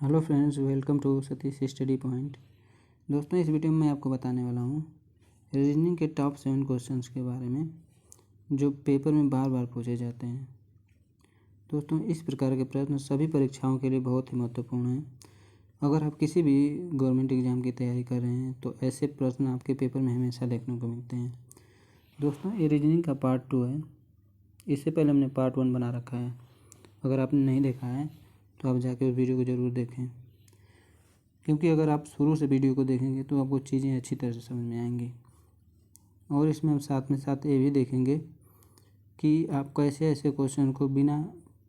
Hello friends, welcome to Satish study point. दोस्तों, इस video में मैं आपको बताने वाला हूँ रीजनिंग के टॉप 7 क्वेश्चंस के बारे में जो पेपर में बार बार पूछे जाते हैं। दोस्तों, इस प्रकार के प्रश्न सभी परीक्षाओं के लिए बहुत ही महत्वपूर्ण हैं। अगर आप किसी भी गवर्नमेंट एग्ज़ाम की तैयारी कर रहे हैं तो ऐसे प्रश्न आपके पेपर में हमेशा देखने को मिलते हैं। दोस्तों, ये रीजनिंग का पार्ट 2 है। इससे पहले हमने पार्ट 1 बना रखा है। अगर आपने नहीं देखा है तो आप जाके उस वीडियो को ज़रूर देखें, क्योंकि अगर आप शुरू से वीडियो को देखेंगे तो आपको चीज़ें अच्छी तरह से समझ में आएंगी। और इसमें हम साथ ये भी देखेंगे कि आप कैसे ऐसे क्वेश्चन को बिना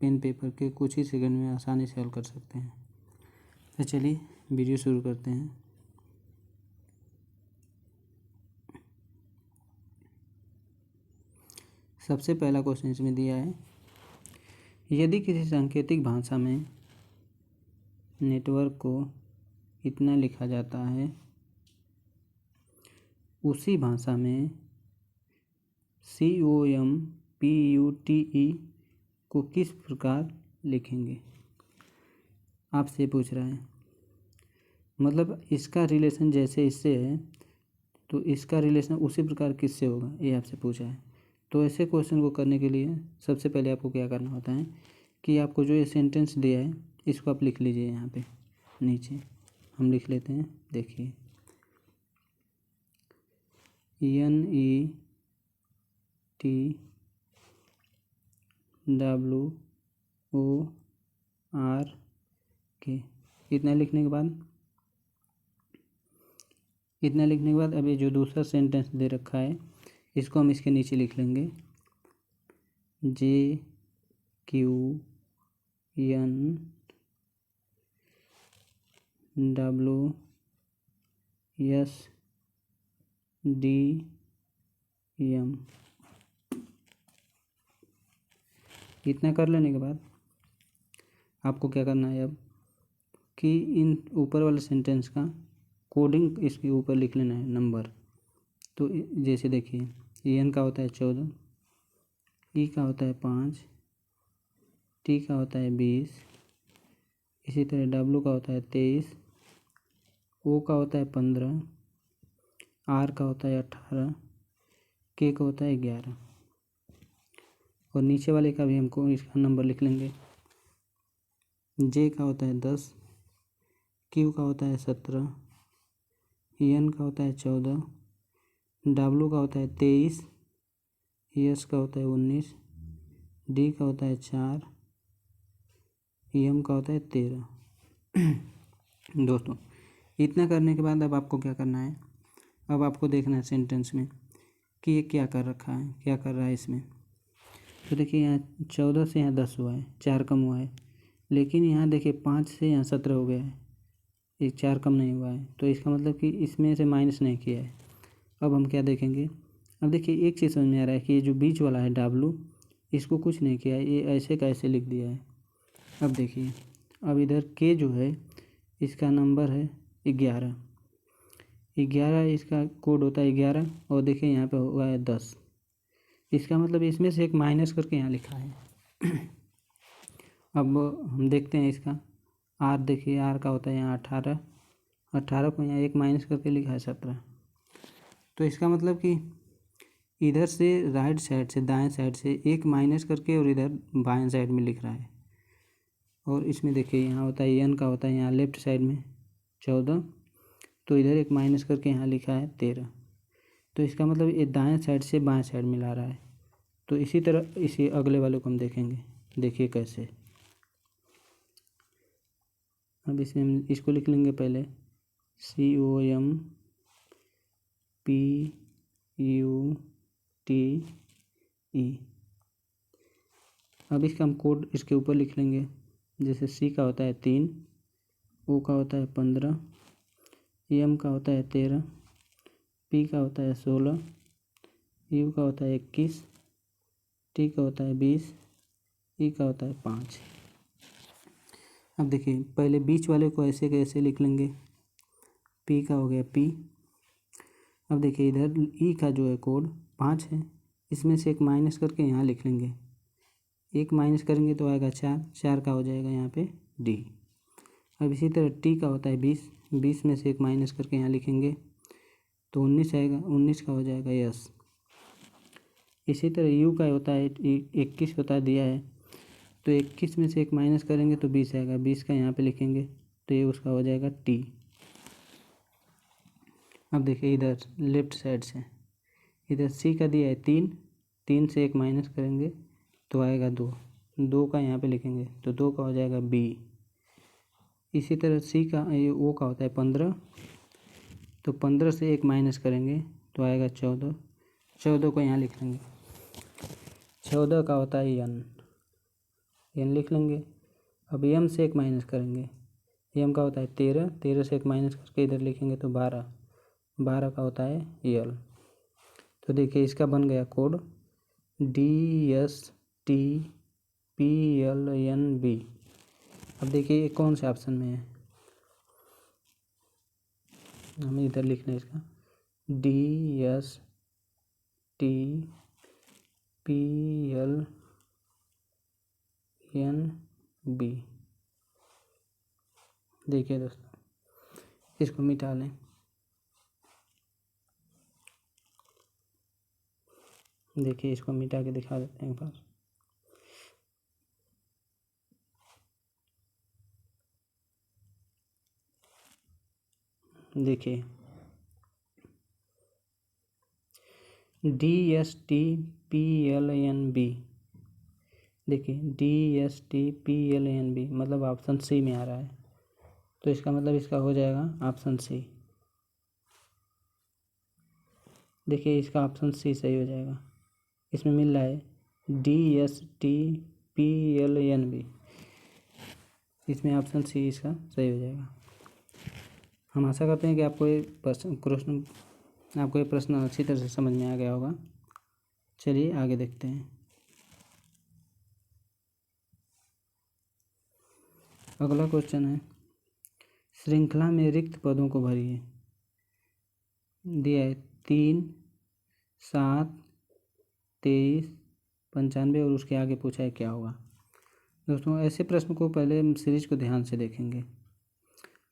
पेन पेपर के कुछ ही सेकंड में आसानी से हल कर सकते हैं। तो चलिए वीडियो शुरू करते हैं। सबसे पहला क्वेश्चन इसमें दिया है, यदि किसी सांकेतिक भाषा में नेटवर्क को इतना लिखा जाता है, उसी भाषा में COMPUTE को किस प्रकार लिखेंगे। आपसे पूछ रहा है, मतलब इसका रिलेशन जैसे इससे है तो इसका रिलेशन उसी प्रकार किससे होगा, ये आपसे पूछा है। तो ऐसे क्वेश्चन को करने के लिए सबसे पहले आपको क्या करना होता है कि आपको जो ये सेंटेंस दिया है इसको आप लिख लीजिए। यहाँ पे नीचे हम लिख लेते हैं, देखिए NETWORK। इतना लिखने के बाद अभी जो दूसरा सेंटेंस दे रखा है इसको हम इसके नीचे लिख लेंगे, JQNWSDM। इतना कर लेने के बाद आपको क्या करना है अब कि इन ऊपर वाले सेंटेंस का कोडिंग इसके ऊपर लिख लेना है, नंबर। तो जैसे देखिए, EN का होता है 14, E का होता है 5, T का होता है 20, इसी तरह W का होता है 23, O का होता है 15, R का होता है 18, K का होता है 11। और नीचे वाले का भी हमको इसका नंबर लिख लेंगे। J का होता है 10, Q का होता है 17, EN का होता है 14, W का होता है 23, S का होता है 19, D का होता है 4, EM का होता है 13। दोस्तों, इतना करने के बाद अब आपको क्या करना है, अब आपको देखना है सेंटेंस में कि ये क्या कर रखा है, क्या कर रहा है इसमें। तो देखिए, यहाँ 14 से यहाँ 10 हुआ है, 4 कम हुआ है, लेकिन यहाँ देखिए 5 से यहाँ 17 हो गया है, ये 4 कम नहीं हुआ है। तो इसका मतलब कि इसमें से माइनस नहीं किया है। अब हम क्या देखेंगे, अब देखिए एक चीज़ समझ में आ रहा है कि ये जो बीच वाला है W, इसको कुछ नहीं किया है, ये ऐसे का ऐसे लिख दिया है। अब देखिए, अब इधर K जो है इसका नंबर है 11, इसका कोड होता है 11, और देखिए यहाँ पे हुआ है 10। इसका मतलब इसमें से एक माइनस करके यहाँ लिखा है। अब हम देखते हैं इसका R, देखिए R का होता है यहाँ 18 को यहाँ एक माइनस करके लिखा है 17। तो इसका मतलब कि इधर से राइट साइड से, दाएं साइड से एक माइनस करके और इधर बाएं साइड में लिख रहा है। और इसमें देखिए यहाँ होता है N का होता है यहाँ लेफ्ट साइड में 14, तो इधर एक माइनस करके यहाँ लिखा है 13। तो इसका मतलब ये दाएं साइड से बाएं साइड में ला रहा है। तो इसी तरह इसी अगले वाले को हम देखेंगे, देखिए कैसे। अब इसमें हम इसको लिख लेंगे पहले COMPUTE। अब इसका हम कोड इसके ऊपर लिख लेंगे, जैसे C का होता है 3, O का होता है 15, M का होता है 13, P का होता है 16, U का होता है 21, T का होता है 20, E का होता है 5। अब देखिए, पहले बीच वाले को ऐसे कैसे लिख लेंगे, P का हो गया P। अब देखिए इधर E का जो है कोड 5 है, इसमें से एक माइनस करके यहाँ लिख लेंगे, एक माइनस करेंगे तो आएगा 4 का हो जाएगा यहाँ पे D। अब इसी तरह टी का होता है 20, 20 में से एक माइनस करके यहाँ लिखेंगे तो 19 आएगा, 19 का हो जाएगा यस। इसी तरह यू का होता है 21 होता है दिया है, तो 21 में से एक माइनस करेंगे तो 20 आएगा, 20 का यहाँ पे लिखेंगे तो ये उसका हो जाएगा टी। अब देखिए इधर लेफ्ट साइड से, इधर सी का दिया है 3, 3 से एक माइनस करेंगे तो आएगा 2, 2 का यहाँ पे लिखेंगे तो 2 का हो जाएगा बी। इसी तरह सी का ये ओ का होता है 15, तो 15 से एक माइनस करेंगे तो आएगा 14, 14 को यहाँ लिख लेंगे। 14 का होता है एन लिख लेंगे। अब एम से एक माइनस करेंगे, एम का होता है 13, 13 से एक माइनस करके इधर लिखेंगे तो 12, 12 का होता है एल। तो देखिए इसका बन गया कोड DSTPLNB। अब देखिए ये कौन से ऑप्शन में है, हमें इधर लिखना है इसका DSTPLNB। देखिए दोस्तों इसको मिटा लें। देखिए इसको मिटा के दिखा देते हैं एक बार। देखिए DSTPLNB, देखिए DSTPLNB मतलब ऑप्शन सी में आ रहा है, तो इसका मतलब इसका हो जाएगा ऑप्शन सी। देखिए इसका ऑप्शन सी सही हो जाएगा, इसमें मिल रहा है DSTPLNB, इसमें ऑप्शन सी इसका सही हो जाएगा। हम आशा करते हैं कि आपको ये प्रश्न अच्छी तरह से समझ में आ गया होगा। चलिए आगे देखते हैं। अगला क्वेश्चन है, श्रृंखला में रिक्त पदों को भरिए। दिया है 3, 7, 23, 95 और उसके आगे पूछा है क्या होगा। दोस्तों ऐसे प्रश्न को पहले हम सीरीज को ध्यान से देखेंगे।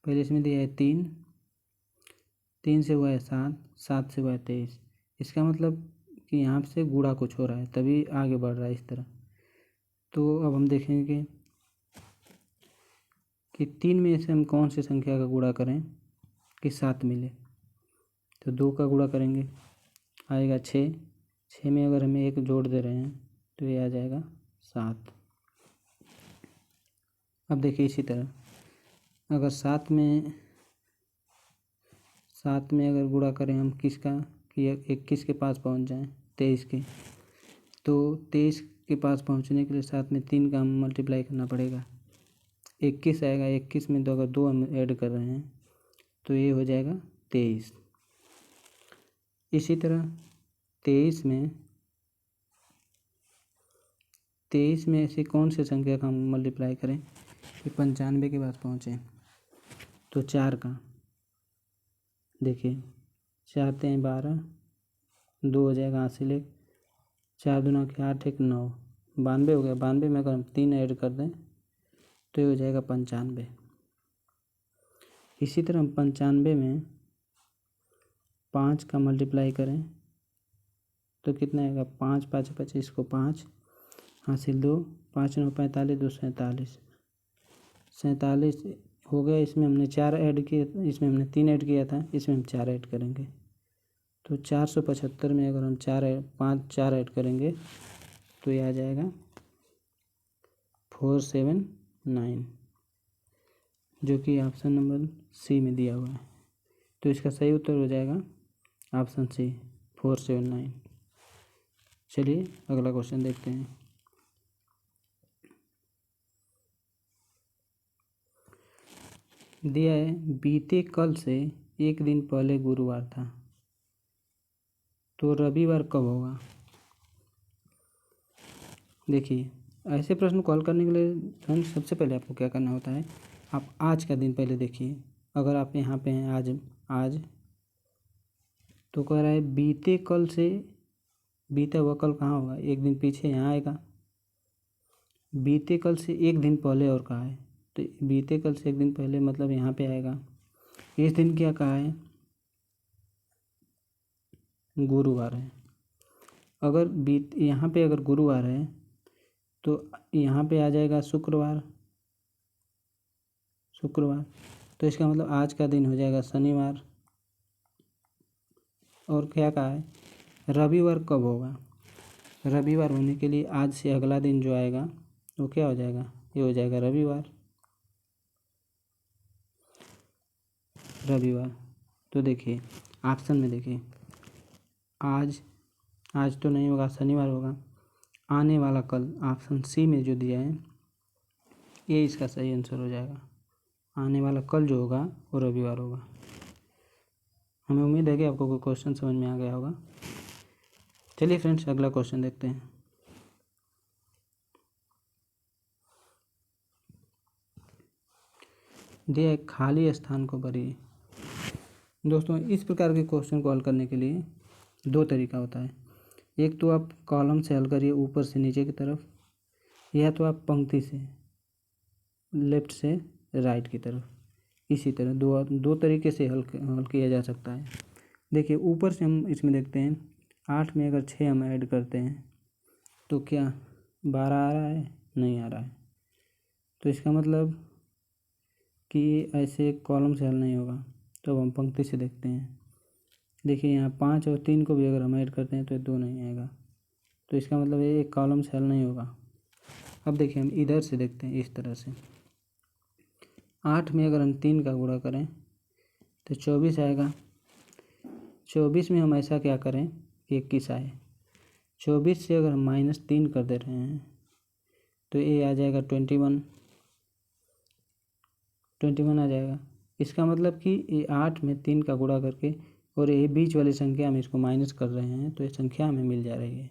पहले इसमें दिया है 3, 3 से हुआ है 7, 7 से हुआ है 23। इसका मतलब कि यहाँ से गुणा कुछ हो रहा है तभी आगे बढ़ रहा है इस तरह। तो अब हम देखेंगे कि 3 में से हम कौन सी संख्या का गुणा करें कि 7 मिले। तो 2 का गुणा करेंगे आएगा 6, 6 में अगर हमें एक जोड़ दे रहे हैं तो ये आ जाएगा 7। अब देखिए इसी तरह अगर 7 में अगर गुणा करें हम किसका कि 21 के पास पहुंच जाएं 23 के, तो 23 के पास पहुंचने के लिए 7 में 3 का हम मल्टीप्लाई करना पड़ेगा, 21 आएगा। 21 में तो अगर 2 हम ऐड कर रहे हैं तो ये हो जाएगा 23। इसी तरह 23 में ऐसी कौन सी संख्या का हम मल्टीप्लाई करें कि 95 के पास पहुँचे। तो 4 का, देखिए 4 3 12, 2 हो जाएगा हासिल 1, 4 दूना के 8 1 9, 92 हो गया। 92 में अगर हम 3 ऐड कर दें तो ये हो जाएगा 95। इसी तरह हम 95 में 5 का मल्टीप्लाई करें तो कितना आएगा, 5 5 25 को 5 हासिल 2, 5 9 45, 2 47, 47 हो गया। इसमें हमने 4 ऐड किए, इसमें हमने 3 ऐड किया था, इसमें हम 4 ऐड करेंगे तो 475 में अगर हम 4 ऐड करेंगे तो ये आ जाएगा 479, जो कि ऑप्शन नंबर सी में दिया हुआ है। तो इसका सही उत्तर हो जाएगा ऑप्शन सी 479। चलिए अगला क्वेश्चन देखते हैं। दिया है बीते कल से एक दिन पहले गुरुवार था, तो रविवार कब होगा। देखिए ऐसे प्रश्न को हल करने के लिए फ्रेंड्स सबसे पहले आपको क्या करना होता है, आप आज का दिन पहले देखिए। अगर आप यहाँ पे हैं आज तो कह रहा है बीते कल से, बीता हुआ कल कहाँ होगा, एक दिन पीछे यहाँ आएगा। बीते कल से एक दिन पहले और कहाँ है तो बीते कल से एक दिन पहले मतलब यहाँ पे आएगा। इस दिन क्या कहा है, गुरुवार है। अगर यहाँ पे अगर गुरुवार है तो यहाँ पे आ जाएगा शुक्रवार। तो इसका मतलब आज का दिन हो जाएगा शनिवार। और क्या कहा है, रविवार कब होगा, रविवार होने के लिए आज से अगला दिन जो आएगा वो क्या हो जाएगा, ये हो जाएगा रविवार। तो देखिए ऑप्शन में देखिए, आज तो नहीं होगा, शनिवार होगा। आने वाला कल ऑप्शन सी में जो दिया है ये इसका सही आंसर हो जाएगा। आने वाला कल जो होगा वो रविवार होगा। हमें उम्मीद है कि आपको कोई क्वेश्चन समझ में आ गया होगा। चलिए फ्रेंड्स अगला क्वेश्चन देखते हैं। दिया है खाली स्थान को भरिए। दोस्तों इस प्रकार के क्वेश्चन को हल करने के लिए दो तरीका होता है। एक तो आप कॉलम से हल करिए ऊपर से नीचे की तरफ, या तो आप पंक्ति से लेफ्ट से राइट की तरफ। इसी तरह दो तरीके से हल किया जा सकता है। देखिए ऊपर से हम इसमें देखते हैं 8 में अगर 6 हम ऐड करते हैं तो क्या 12 आ रहा है, नहीं आ रहा है। तो इसका मतलब कि ऐसे कॉलम से हल नहीं होगा। तो हम पंक्ति से देखते हैं। देखिए यहाँ 5 और 3 को भी अगर हम ऐड करते हैं तो 2 नहीं आएगा। तो इसका मतलब ये एक कॉलम से हल नहीं होगा। अब देखिए हम इधर से देखते हैं इस तरह से। 8 में अगर हम 3 का गुणा करें तो 24 आएगा। 24 में हम ऐसा क्या करें कि 21 आए। 24 से अगर हम -3 कर दे रहे हैं तो ये आ जाएगा 21 आ जाएगा। इसका मतलब कि ये 8 में 3 का गुणा करके और ये बीच वाली संख्या हम इसको माइनस कर रहे हैं तो ये संख्या हमें मिल जा रही है।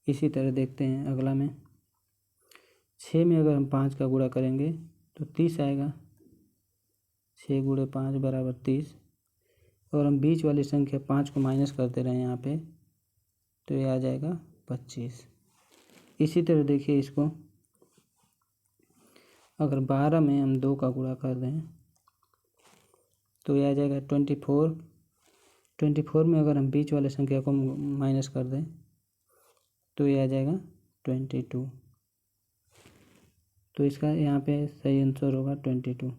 इसी तरह देखते हैं अगला में 6 में अगर हम 5 का गुणा करेंगे तो 30 आएगा। 6 × 5 = 30। और हम बीच वाली संख्या 5 को माइनस कर दे रहे हैं यहाँ पे तो ये आ जाएगा 25। इसी तरह देखिए इसको अगर 12 में हम 2 का गुणा कर दें तो ये आ जाएगा 24। 24 में अगर हम बीच वाले संख्या को माइनस कर दें तो ये आ जाएगा 22। तो इसका यहाँ पे सही आंसर होगा 22।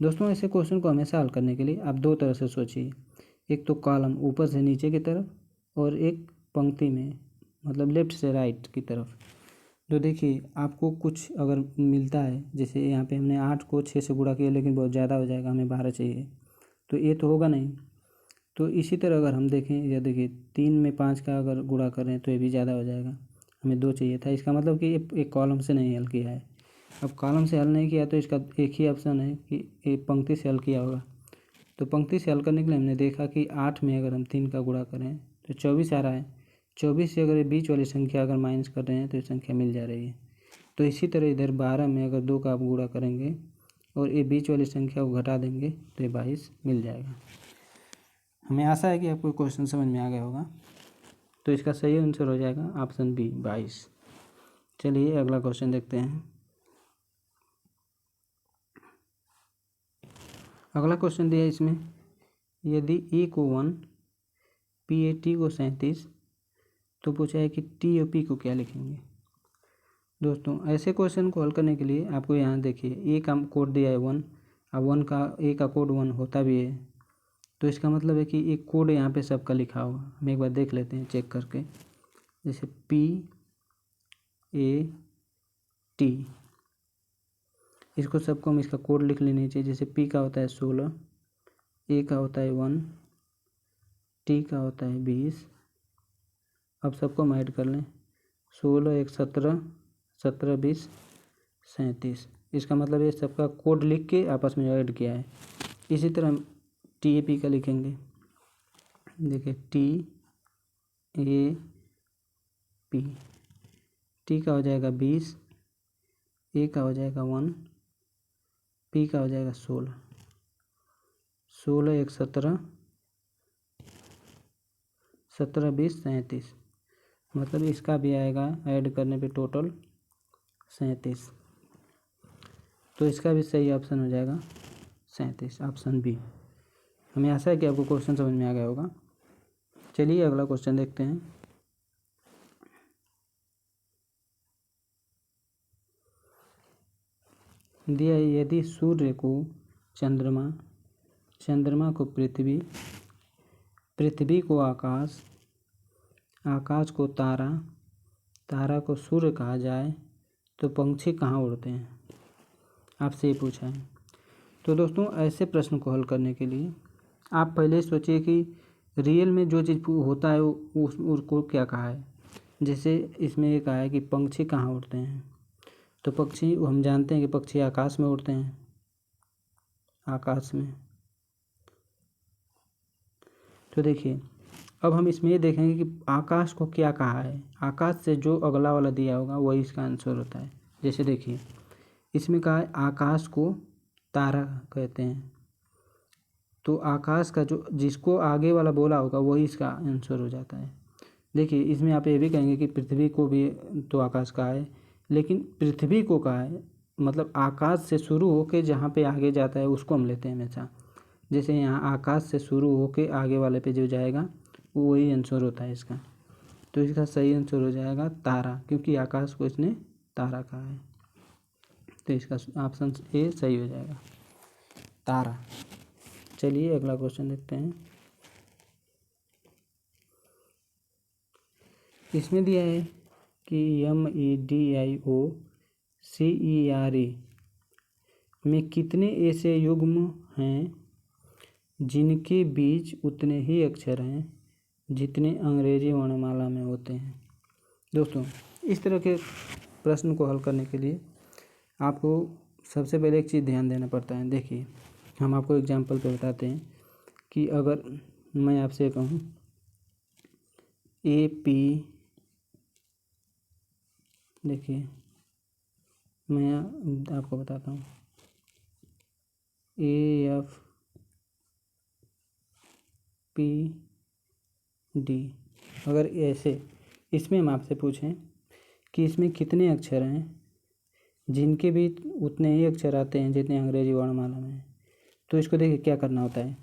दोस्तों ऐसे क्वेश्चन को हमेशा हल करने के लिए आप दो तरह से सोचिए। एक तो कॉलम ऊपर से नीचे की तरफ और एक पंक्ति में मतलब लेफ्ट से राइट की तरफ। तो देखिए आपको कुछ अगर मिलता है, जैसे यहाँ पे हमने 8 को 6 से गुणा किया लेकिन बहुत ज़्यादा हो जाएगा, हमें 12 चाहिए, तो ये तो होगा नहीं। तो इसी तरह अगर हम देखें या देखिए 3 में 5 का अगर गुणा करें तो ये भी ज़्यादा हो जाएगा, हमें 2 चाहिए था। इसका मतलब कि ये एक कॉलम से नहीं हल किया है। अब कॉलम से हल नहीं किया तो इसका एक ही ऑप्शन है कि ये पंक्ति से हल किया होगा। तो पंक्ति से हल करने के लिए हमने देखा कि 8 में अगर हम 3 का गुणा करें तो 24 आ रहा है। 24 से अगर ये बीच वाली संख्या अगर माइनस कर रहे हैं तो ये संख्या मिल जा रही है। तो इसी तरह इधर 12 में अगर 2 का आप गुणा करेंगे और ये बीच वाली संख्या को घटा देंगे तो ये 22 मिल जाएगा। हमें आशा है कि आपको क्वेश्चन समझ में आ गया होगा। तो इसका सही आंसर हो जाएगा ऑप्शन बी 22। चलिए अगला क्वेश्चन देखते हैं। अगला क्वेश्चन दिया है इसमें, यदि ए को 1 PAT को 37 तो पूछा है कि टी और पी को क्या लिखेंगे। दोस्तों ऐसे क्वेश्चन को हल करने के लिए आपको यहाँ देखिए ए का कोड दिया है 1, अब 1 का ए का कोड 1 होता भी है। तो इसका मतलब है कि एक कोड यहाँ पे सबका लिखा होगा। हम एक बार देख लेते हैं चेक करके। जैसे PAT, इसको सबको हम इसका कोड लिख लेनी चाहिए। जैसे पी का होता है 16, ए का होता है 1, टी का होता है 20। अब सबको हम ऐड कर लें, 16 1 17, 17 20 37। इसका मतलब ये सबका कोड लिख के आपस में ऐड किया है। इसी तरह हम TAP का लिखेंगे। देखिए TAP, टी का हो जाएगा 20, ए का हो जाएगा 1, पी का हो जाएगा 16। 16 1 17, 17 20 37। मतलब इसका भी आएगा ऐड करने पे टोटल 37। तो इसका भी सही ऑप्शन हो जाएगा 37, ऑप्शन बी। हमें आशा है कि आपको क्वेश्चन समझ में आ गया होगा। चलिए अगला क्वेश्चन देखते हैं। दिया है, यदि सूर्य को चंद्रमा, चंद्रमा को पृथ्वी, पृथ्वी को आकाश, आकाश को तारा, तारा को सूर्य कहा जाए तो पंछी कहाँ उड़ते हैं? आपसे ये पूछा है। तो दोस्तों ऐसे प्रश्न को हल करने के लिए आप पहले सोचिए कि रियल में जो चीज़ होता है उसको क्या कहा है। जैसे इसमें ये कहा है कि पंछी कहाँ उड़ते हैं, तो पक्षी हम जानते हैं कि पक्षी आकाश में उड़ते हैं, आकाश में। तो देखिए अब हम इसमें ये देखेंगे कि आकाश को क्या कहा है। आकाश से जो अगला वाला दिया होगा वही इसका आंसर होता है। जैसे देखिए इसमें कहा है आकाश को तारा कहते हैं, तो आकाश का जो जिसको आगे वाला बोला होगा वही इसका आंसर हो जाता है। देखिए इसमें आप ये भी कहेंगे कि पृथ्वी को भी तो आकाश कहा है, लेकिन पृथ्वी को कहा है मतलब आकाश से शुरू होके जहाँ पे आगे जाता है उसको हम लेते हैं हमेशा। जैसे यहाँ आकाश से शुरू होके आगे वाले पे जो जाएगा वो वही आंसर होता है इसका। तो इसका सही आंसर हो जाएगा तारा, क्योंकि आकाश को इसने तारा कहा है। तो इसका ऑप्शन ए सही हो जाएगा, तारा। चलिए अगला क्वेश्चन देखते हैं। इसमें दिया है कि MEDIOCERE में कितने ऐसे युग्म हैं जिनके बीच उतने ही अक्षर हैं जितने अंग्रेजी वर्णमाला में होते हैं? दोस्तों इस तरह के प्रश्न को हल करने के लिए आपको सबसे पहले एक चीज़ ध्यान देना पड़ता है। देखिए हम आपको एग्जाम्पल पे बताते हैं कि अगर मैं आपसे कहूँ AP, देखिए मैं आपको बताता हूँ AFPD। अगर ऐसे इसमें हम आपसे पूछें कि इसमें कितने अक्षर हैं जिनके भी उतने ही अक्षर आते हैं जितने अंग्रेजी वर्णमाला में हैं, तो इसको देखिए क्या करना होता है।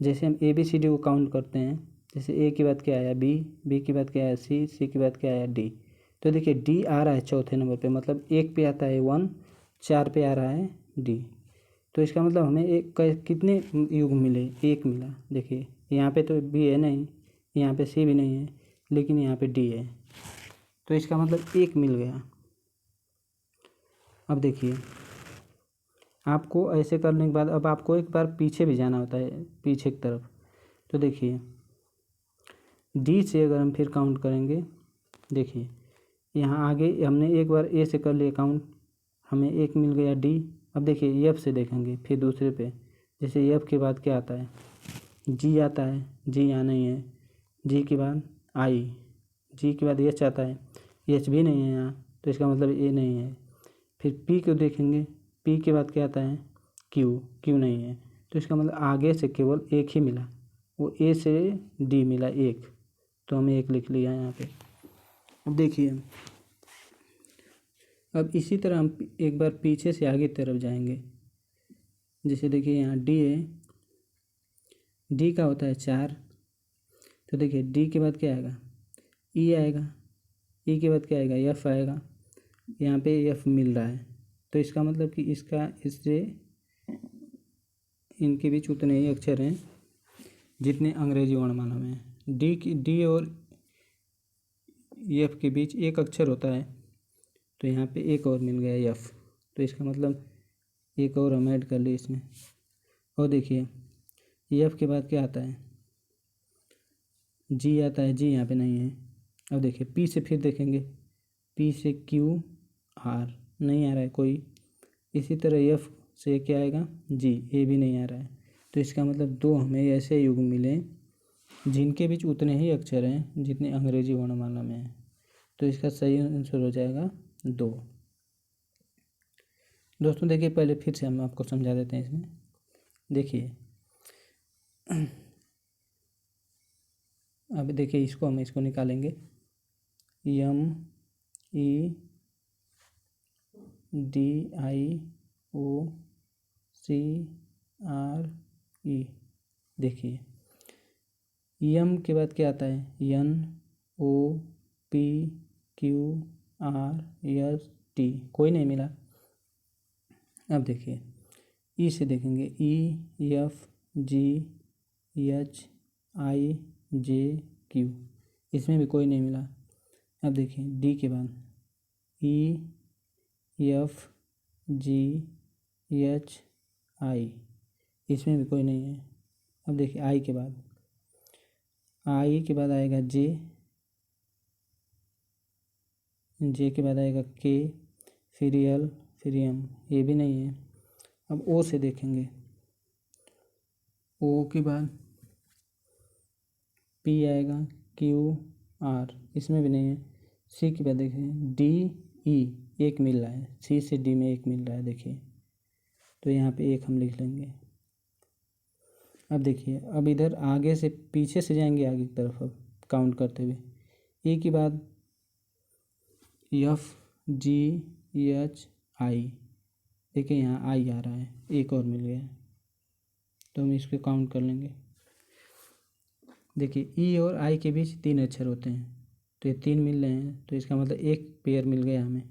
जैसे हम ABCD को काउंट करते हैं, जैसे A के बाद क्या आया B के बाद क्या आया C के बाद क्या आया D। तो देखिए D आ रहा है चौथे नंबर पे, मतलब 1 पे आता है 1, 4 पे आ रहा है D। तो इसका मतलब हमें कितने युग मिले? 1 मिला। देखिए यहाँ पे तो B है नहीं, यहाँ पे C भी नहीं है, लेकिन यहाँ पे D है, तो इसका मतलब 1 मिल गया। अब देखिए आपको ऐसे करने के बाद अब आपको एक बार पीछे भी जाना होता है, पीछे की तरफ। तो देखिए D से अगर हम फिर काउंट करेंगे, देखिए यहाँ आगे हमने एक बार A से कर लिया काउंट, हमें 1 मिल गया D। अब देखिए F से देखेंगे फिर दूसरे पे, जैसे F के बाद क्या आता है? G आता है, G यहाँ नहीं है। G के बाद I, G के बाद H आता है, H भी नहीं है यहाँ, तो इसका मतलब A नहीं है। फिर P को देखेंगे, P के बाद क्या आता है? Q नहीं है, तो इसका मतलब आगे से केवल 1 ही मिला, वो A से D मिला 1, तो हमें 1 लिख लिया यहाँ पे। अब देखिए अब इसी तरह हम एक बार पीछे से आगे की तरफ जाएंगे। जैसे देखिए यहाँ D है, D का होता है 4, तो देखिए D के बाद क्या आएगा? E आएगा, E के बाद क्या आएगा? F आएगा। यहाँ पे F मिल रहा है, तो इसका मतलब कि इससे इनके बीच उतने ही अक्षर हैं जितने अंग्रेजी वर्णमाला में हैं। D और F के बीच एक अक्षर होता है, तो यहाँ पे एक और मिल गया F, तो इसका मतलब एक और हम ऐड कर लिए इसमें। और देखिए F के बाद क्या आता है? G आता है, G यहाँ पे नहीं है। अब देखिए P से फिर देखेंगे, P से Q R नहीं आ रहा है कोई। इसी तरह F से क्या आएगा? G, A भी नहीं आ रहा है, तो इसका मतलब 2 हमें ऐसे युग मिले जिनके बीच उतने ही अक्षर हैं जितने अंग्रेजी वर्णमाला में हैं, तो इसका सही आंसर हो जाएगा 2। दोस्तों देखिए पहले फिर से हम आपको समझा देते हैं इसमें। देखिए अब देखिए इसको निकालेंगे, MEDIOCERE E। देखिए यम के बाद क्या आता है, NOPQRST, कोई नहीं मिला। अब देखिए ई से देखेंगे EFGHIJQ, इसमें भी कोई नहीं मिला। अब देखिए डी के बाद EFGHI, इसमें भी कोई नहीं है। अब देखिए आई के बाद आएगा जे के बाद आएगा के, फिर एल, फिर एम, ये भी नहीं है। अब ओ से देखेंगे, ओ के बाद पी आएगा, क्यू, आर, इसमें भी नहीं है। सी के बाद देखें डी, ई, एक मिल रहा है, सी से डी में एक मिल रहा है देखिए, तो यहाँ पे एक हम लिख लेंगे। अब देखिए अब इधर आगे से पीछे से जाएंगे आगे की तरफ, अब काउंट करते हुए ई के बाद FGHI, देखिए यहाँ आई आ रहा है, एक और मिल गया, तो हम इसको काउंट कर लेंगे। देखिए ई और आई के बीच 3 अक्षर होते हैं, तो ये 3 मिल रहे हैं, तो इसका मतलब एक पेयर मिल गया हमें।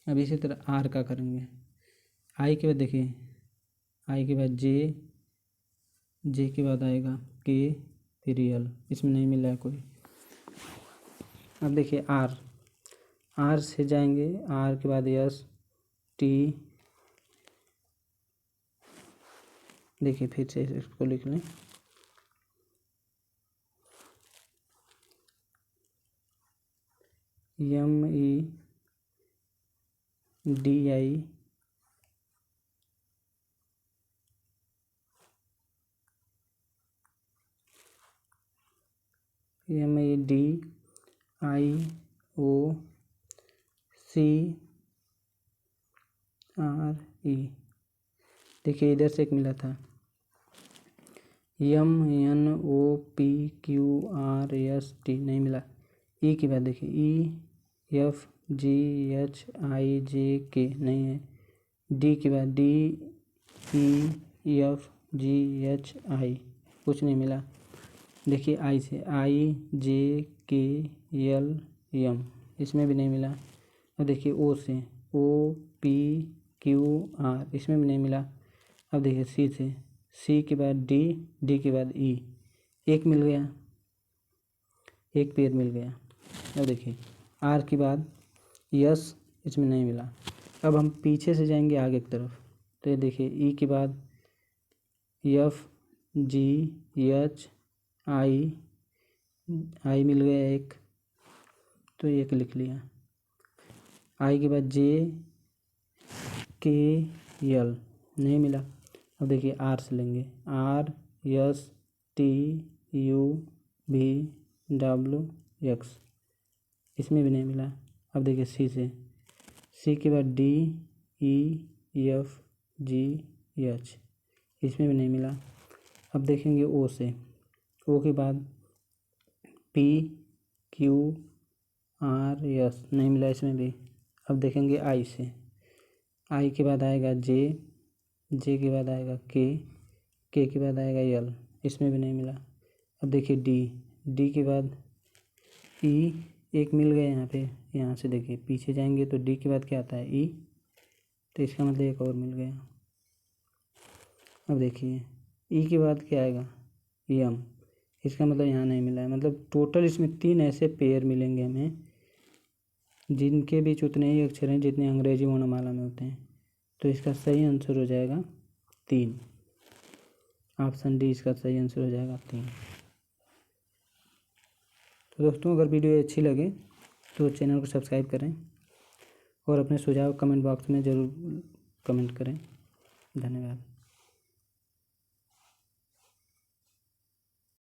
अब इसी तरह आर का करेंगे। आई के बाद देखिए, आई के बाद जे के बाद आएगा के, फिर एल, इसमें नहीं मिल रहा है कोई। अब देखिए आर से जाएंगे, आर के बाद एस, टी, देखिए फिर से इसको लिख लें, MEDI, MEDIOCRE, देखिए इधर से एक मिला था, MNOPQRST, नहीं मिला। ई के बाद देखिए EFGHIJK, नहीं है। डी के बाद DEFGHI, कुछ नहीं मिला। देखिए आई से IJKLM, इसमें भी नहीं मिला। अब देखिए ओ से OPQR, इसमें भी नहीं मिला। अब देखिए सी से, सी के बाद डी के बाद ई, एक मिल गया, एक पेयर मिल गया। अब देखिए आर के बाद यस, इसमें नहीं मिला। अब हम पीछे से जाएंगे आगे की तरफ, तो ये देखिए ई के बाद FGHI, आई मिल गया एक, तो एक लिख लिया। आई के बाद JKL, नहीं मिला। अब देखिए आर से लेंगे, RSTUVWX, इसमें भी नहीं मिला। अब देखिए सी से, सी के बाद DEFGH, इसमें भी नहीं मिला। अब देखेंगे ओ से, ओ के बाद PQRS, नहीं मिला इसमें भी। अब देखेंगे आई से, आई के बाद आएगा जे के बाद आएगा के के बाद आएगा एल, इसमें भी नहीं मिला। अब देखिए डी के बाद ई, एक मिल गया यहाँ पे। यहाँ से देखिए पीछे जाएंगे तो डी के बाद क्या आता है, ई, तो इसका मतलब एक और मिल गया। अब देखिए ई के बाद क्या आएगा, एम, इसका मतलब यहाँ नहीं मिला है। मतलब टोटल इसमें 3 ऐसे पेयर मिलेंगे हमें जिनके बीच उतने ही अक्षर हैं जितने अंग्रेजी वर्णमाला में होते हैं। तो इसका सही आंसर हो जाएगा 3, ऑप्शन डी इसका सही आंसर हो जाएगा 3। तो दोस्तों अगर वीडियो अच्छी लगे तो चैनल को सब्सक्राइब करें और अपने सुझाव कमेंट बॉक्स में ज़रूर कमेंट करें। धन्यवाद।